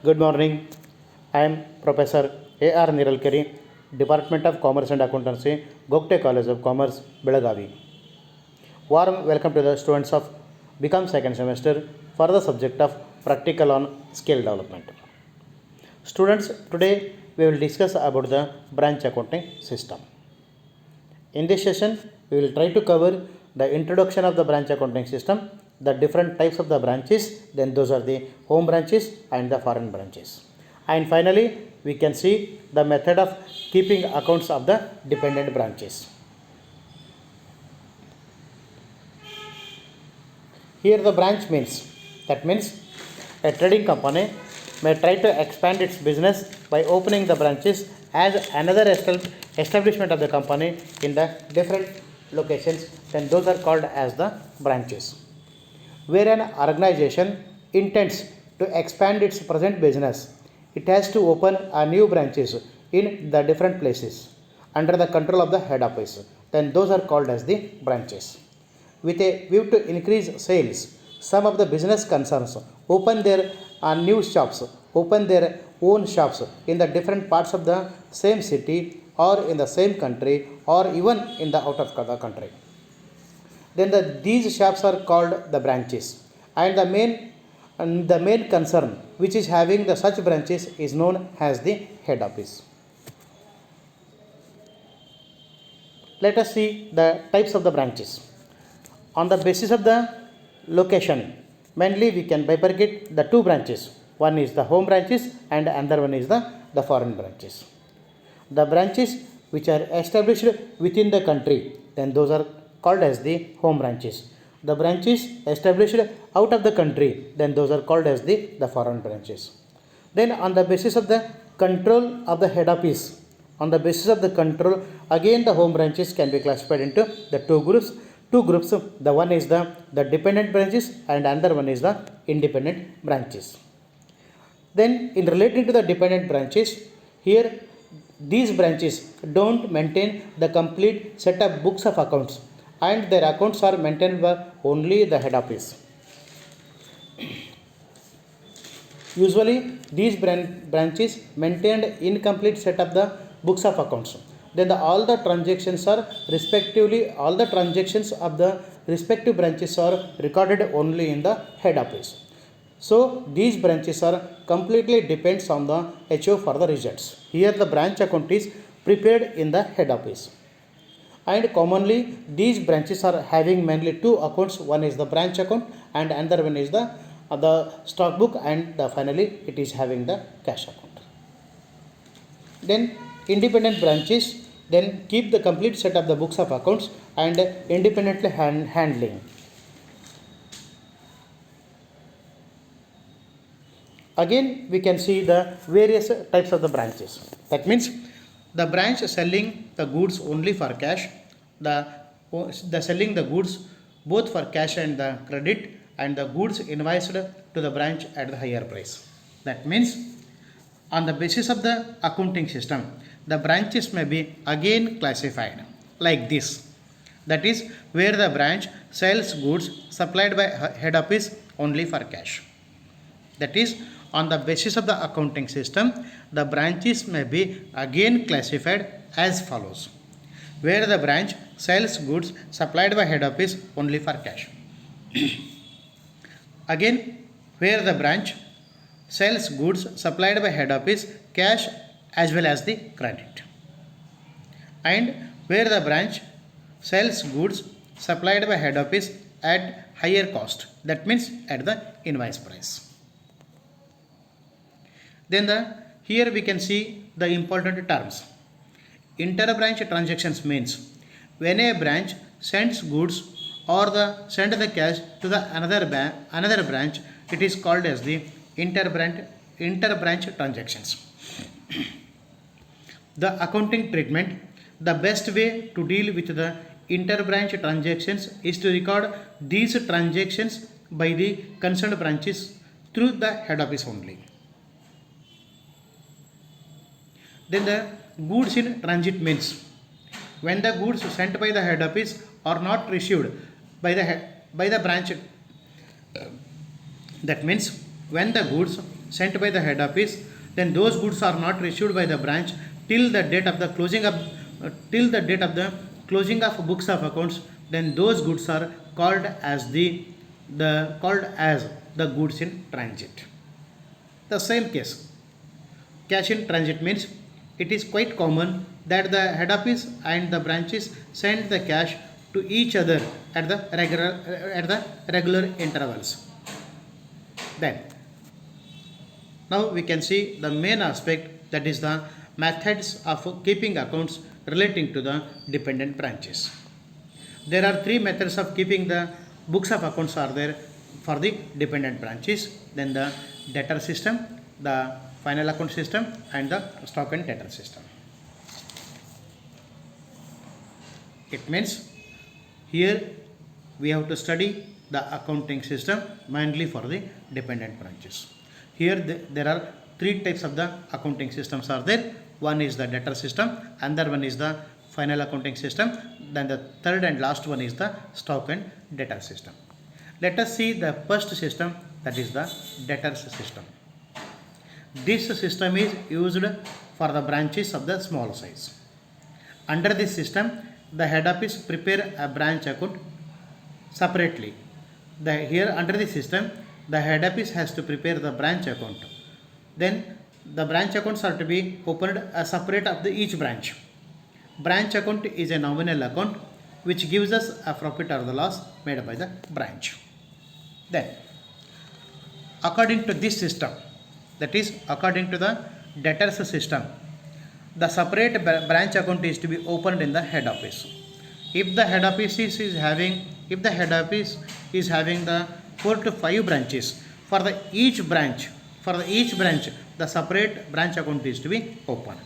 Good morning. I am Professor A.R. Niralkari, Department of Commerce and Accountancy, Gokte College of Commerce, Belagavi. Warm welcome to the students of Become second semester for the subject of Practical on Skill Development. Students, today we will discuss about the branch accounting system. In this session, we will try to cover the introduction of the branch accounting system, the different types of the branches, then those are the home branches and the foreign branches. And finally, we can see the method of keeping accounts of the dependent branches. Here the branch means, that means a trading company may try to expand its business by opening the branches as another establishment of the company in the different locations, then those are called as the branches. Where an organization intends to expand its present business, it has to open a new branches in the different places under the control of the head office, then those are called as the branches. With a view to increase sales, some of the business concerns open their new shops, open their own shops in the different parts of the same city or in the same country or even in the out of the country. Then these shops are called the branches, and the main concern which is having the such branches is known as the head office. Let us see the types of the branches. On the basis of the location, mainly we can bifurcate the two branches. One is the home branches and another one is the foreign branches. The branches which are established within the country, then those are called as the home branches. The branches established out of the country, then those are called as the foreign branches. Then on the basis of the control of the head office, on the basis of the control, again the home branches can be classified into the two groups. The one is the dependent branches and another one is the independent branches. Then in relating to the dependent branches, here these branches don't maintain the complete set of books of accounts and their accounts are maintained by only the head office. Usually these branches maintained incomplete set of the books of accounts. Then all the transactions of the respective branches are recorded only in the head office. So these branches are completely depends on the HO for the results. Here the branch account is prepared in the head office. And commonly these branches are having mainly two accounts. One is the branch account and another one is the stock book, and finally it is having the cash account. Then independent branches then keep the complete set of the books of accounts and independently handling. Again we can see the various types of the branches. That means the branch selling the goods only for cash, the selling the goods both for cash and the credit, and the goods invoiced to the branch at the higher price. That means on the basis of the accounting system, the branches may be again classified like this. That is where the branch sells goods supplied by head office only for cash. That is, on the basis of the accounting system, the branches may be again classified as follows. Where the branch sells goods supplied by head office only for cash. Again, where the branch sells goods supplied by head office cash as well as the credit. And where the branch sells goods supplied by head office at higher cost, that means at the invoice price. Then here we can see the important terms. Inter-branch transactions means when a branch sends goods or send the cash to the another branch, it is called as the inter-branch transactions. The accounting treatment, the best way to deal with the inter-branch transactions is to record these transactions by the concerned branches through the head office only. Then the goods in transit means when the goods sent by the head office are not received by the branch, that means when the goods sent by the head office, then those goods are not received by the branch till the date of the closing of books of accounts, then those goods are called as the goods in transit. The same case, cash in transit means it is quite common that the head office and the branches send the cash to each other at the regular intervals. Then now we can see the main aspect, that is the methods of keeping accounts relating to the dependent branches. There are three methods of keeping the books of accounts are there for the dependent branches. Then the debtor system, the final account system, and the stock and debtor system. It means here we have to study the accounting system mainly for the dependent branches. Here there are three types of the accounting systems are there. One is the debtor system, another one is the final accounting system, then the third and last one is the stock and debtor system. Let us see the first system, that is the debtors system. This system is used for the branches of the small size. Under this system, the head office prepare a branch account separately. Here under this system, the head office has to prepare the branch account. Then the branch accounts are to be opened as separate of each branch. Branch account is a nominal account which gives us a profit or the loss made by the branch. Then according to this system, that is according to the debtors system, the separate branch account is to be opened in the head office. If the head office is having the 4 to 5 branches, for each branch the separate branch account is to be opened,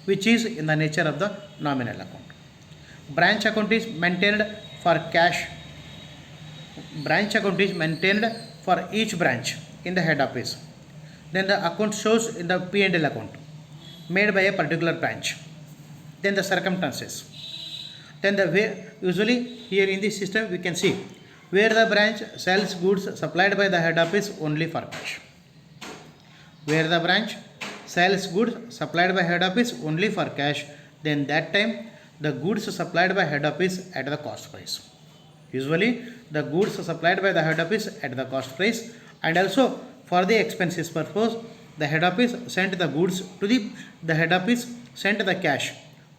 which is in the nature of the nominal account. Branch account is maintained for cash. Branch account is maintained for each branch in the head office. Then the account shows in the P&L account made by a particular branch. Then the circumstances. Then the way usually here in this system we can see where the branch sells goods supplied by the head office only for cash. Where the branch sells goods supplied by head office only for cash, then that time the goods supplied by head office at the cost price. Usually the goods supplied by the head office at the cost price, and also for the expenses purpose the head office sent the goods to the head office sent the cash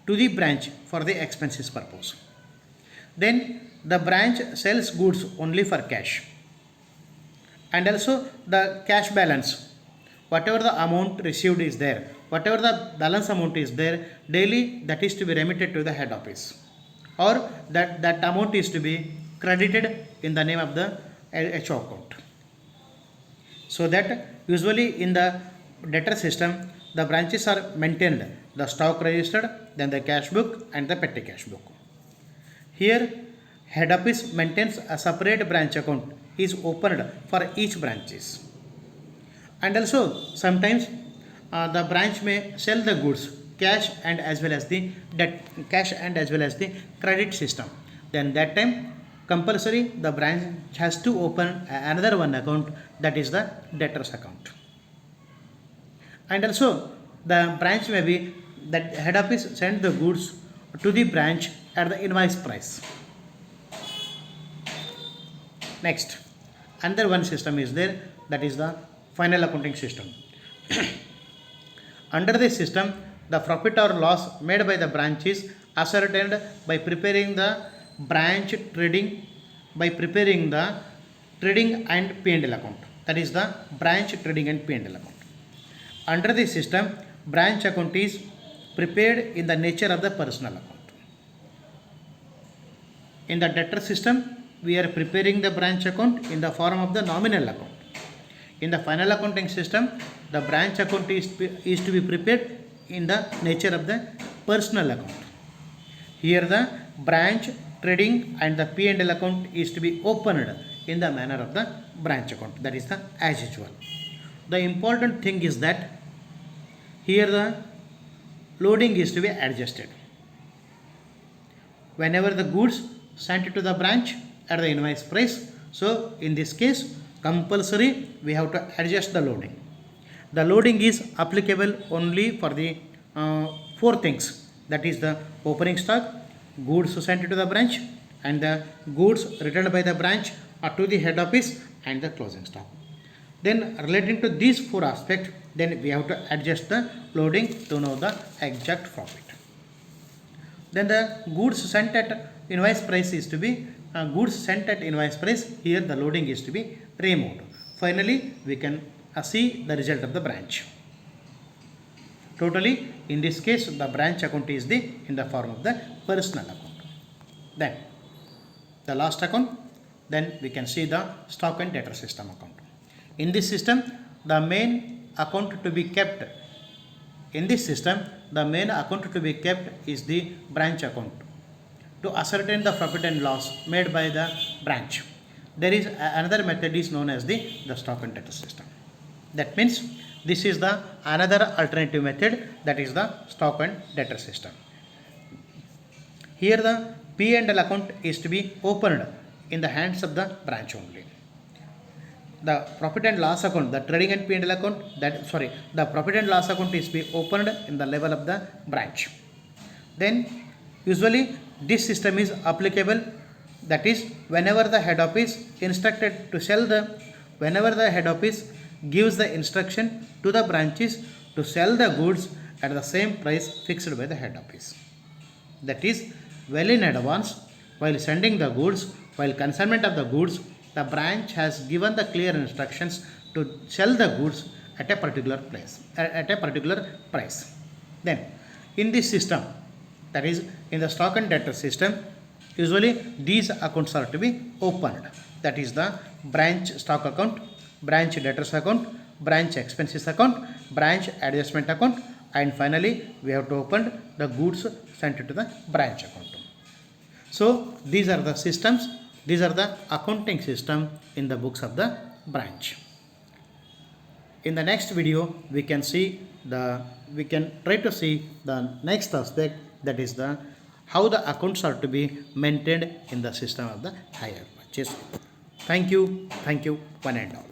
to the branch for the expenses purpose. Then the branch sells goods only for cash, and also the cash balance, whatever the amount received is there, whatever the balance amount is there daily, that is to be remitted to the head office, or that amount is to be credited in the name of the HO account. So that usually in the debtor system the branches are maintained, the stock registered, then the cash book and the petty cash book. Here head office maintains a separate branch account is opened for each branches, and also sometimes the branch may sell the goods cash and as well as the credit system. Then that time compulsory the branch has to open another one account, that is the debtors account. And also the branch may be that head office send the goods to the branch at the invoice price. Next, another one system is there, that is the final accounting system. Under this system, the profit or loss made by the branch is ascertained by preparing the trading and P&L account, that is the branch trading and P&L account. Under this system, branch account is prepared in the nature of the personal account. In the debtor system, we are preparing the branch account in the form of the nominal account. In the final accounting system, the branch account is to be prepared in the nature of the personal account. Here the branch trading and the P&L account is to be opened in the manner of the branch account, that is the as usual. The important thing is that here the loading is to be adjusted. Whenever the goods sent to the branch at the invoice price, so in this case compulsory we have to adjust the loading. The loading is applicable only for the four things, that is the opening stock, goods sent to the branch, and the goods returned by the branch or to the head office, and the closing stock. Then relating to these four aspects, then we have to adjust the loading to know the exact profit. Then the goods sent at invoice price is to be goods sent at invoice price. Here the loading is to be removed. Finally, we can see the result of the branch. Totally, in this case, the branch account is in the form of the personal account. Then the last account. Then we can see the stock and debtor system account. In this system, the main account to be kept. In this system, the main account to be kept is the branch account to ascertain the profit and loss made by the branch. There is another method is known as the stock and debtor system. That means this is the another alternative method, that is the stock and debtor system. Here the P&L account is to be opened in the hands of the branch only. The profit and loss account, the trading and P&L account, the profit and loss account is to be opened in the level of the branch. Then usually this system is applicable, that is whenever the head office instructed to sell whenever the head office gives the instruction to the branches to sell the goods at the same price fixed by the head office. That is well in advance, while sending the goods, while consignment of the goods, the branch has given the clear instructions to sell the goods at a particular price. Then in this system, that is in the stock and debtor system, usually these accounts are to be opened, that is the branch stock account, branch debtors account, branch expenses account, branch adjustment account, and finally we have to open the goods sent to the branch account. So these are the systems, these are the accounting system in the books of the branch. In the next video we can try to see the next aspect, that is the how the accounts are to be maintained in the system of the hire purchase. Thank you, one and all.